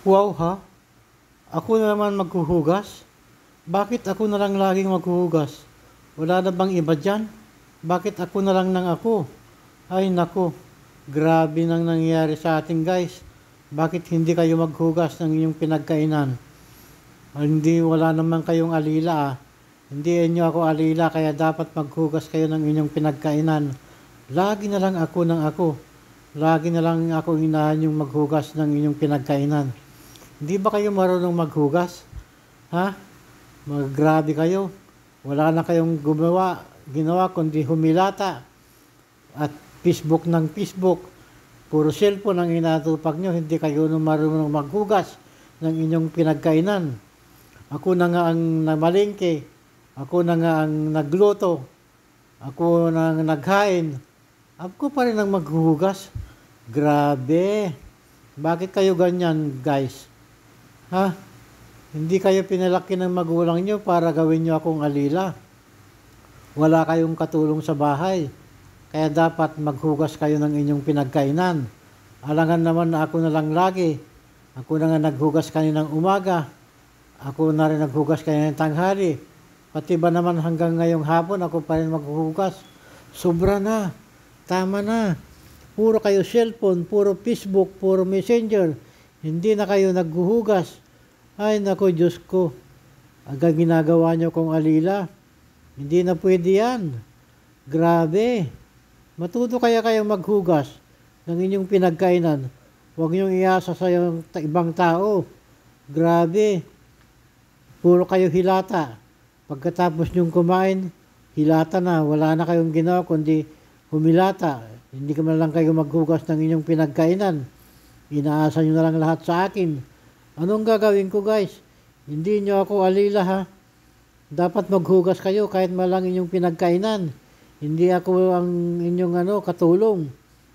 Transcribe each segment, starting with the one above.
Wow ha? Ako na naman maghuhugas? Bakit ako na lang laging maghuhugas? Wala na bang iba dyan? Bakit ako na lang ng ako? Ay nako, grabe nang nangyayari sa atin guys. Bakit hindi kayo maghugas ng inyong pinagkainan? Hindi wala naman kayong alila ah. Hindi inyo ako alila kaya dapat maghugas kayo ng inyong pinagkainan. Lagi na lang ako ng ako. Lagi na lang ako inahan yung maghugas ng inyong pinagkainan. Hindi ba kayo marunong maghugas? Ha? Grabe kayo. Wala na kayong ginawa kundi humilata at Facebook ng Facebook. Puro cellphone ang inatupag nyo. Hindi kayo marunong maghugas ng inyong pinagkainan. Ako na nga ang namalingke. Ako na nga ang nagluto. Ako na ang naghain. Ako pa rin ang maghuhugas. Grabe. Bakit kayo ganyan, guys? Ha? Hindi kayo pinalaki ng magulang nyo para gawin nyo akong alila. Wala kayong katulong sa bahay. Kaya dapat maghugas kayo ng inyong pinagkainan. Alangan naman na ako na lang lagi. Ako na nga naghugas kaninang umaga. Ako na rin naghugas kaninang tanghali. Pati ba naman hanggang ngayong hapon ako pa rin maghugas. Sobra na. Tama na. Puro kayo cellphone, puro Facebook, puro messenger. Hindi na kayo naghuhugas. Ay nako Diyos ko. Hanggang ginagawa nyo kong alila. Hindi na pwede yan. Grabe. Matuto kaya kayong maghugas ng inyong pinagkainan. Huwag niyong iasa sa ibang tao. Grabe. Puro kayo hilata. Pagkatapos niyong kumain, hilata na. Wala na kayong ginawa kundi humilata. Hindi ka man lang kayo maghugas ng inyong pinagkainan. Inaasa niyo na lang lahat sa akin. Anong gagawin ko guys? Hindi niyo ako alila ha. Dapat maghugas kayo kahit malang inyong pinagkainan. Hindi ako ang inyong katulong.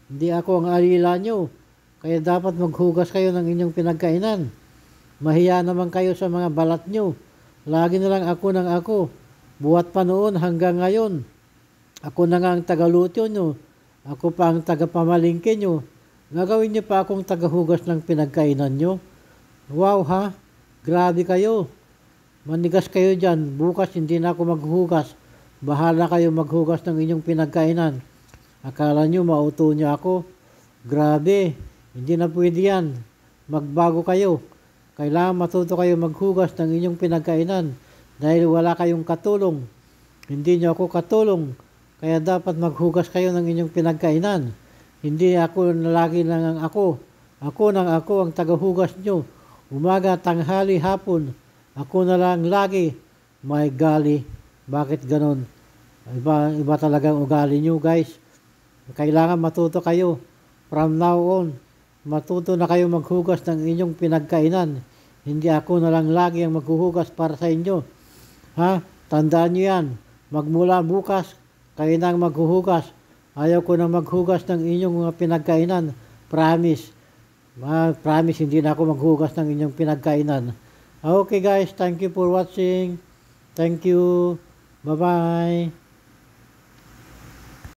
Hindi ako ang alila nyo. Kaya dapat maghugas kayo ng inyong pinagkainan. Mahiya naman kayo sa mga balat nyo. Lagi na lang ako ng ako. Buhat pa noon hanggang ngayon. Ako na nga ang tagaluto nyo. Ako pa ang tagapamalingke nyo. Gagawin nyo pa akong tagahugas ng pinagkainan nyo. Wow ha? Grabe kayo. Manigas kayo dyan. Bukas hindi na ako maghugas. Bahala kayo maghugas ng inyong pinagkainan. Akala nyo mauto nyo ako. Grabe. Hindi na pwede yan. Magbago kayo. Kailangan matuto kayo maghugas ng inyong pinagkainan. Dahil wala kayong katulong. Hindi nyo ako katulong. Kaya dapat maghugas kayo ng inyong pinagkainan. Hindi ako lagi lang ang ako. Ako nang ako ang tagahugas nyo. Umaga, tanghali, hapon. Ako na lang lagi. My golly. Bakit ganon? Iba talagang ugali nyo guys. Kailangan matuto kayo. From now on, matuto na kayo maghugas ng inyong pinagkainan. Hindi ako na lang lagi ang maghuhugas para sa inyo. Ha? Tandaan nyo yan. Magmula bukas, kayo na ang maghuhugas. Ayaw ko na maghugas ng inyong mga pinagkainan. Promise. Promise, hindi na ako maghugas ng inyong pinagkainan. Okay guys, thank you for watching. Thank you. Bye-bye.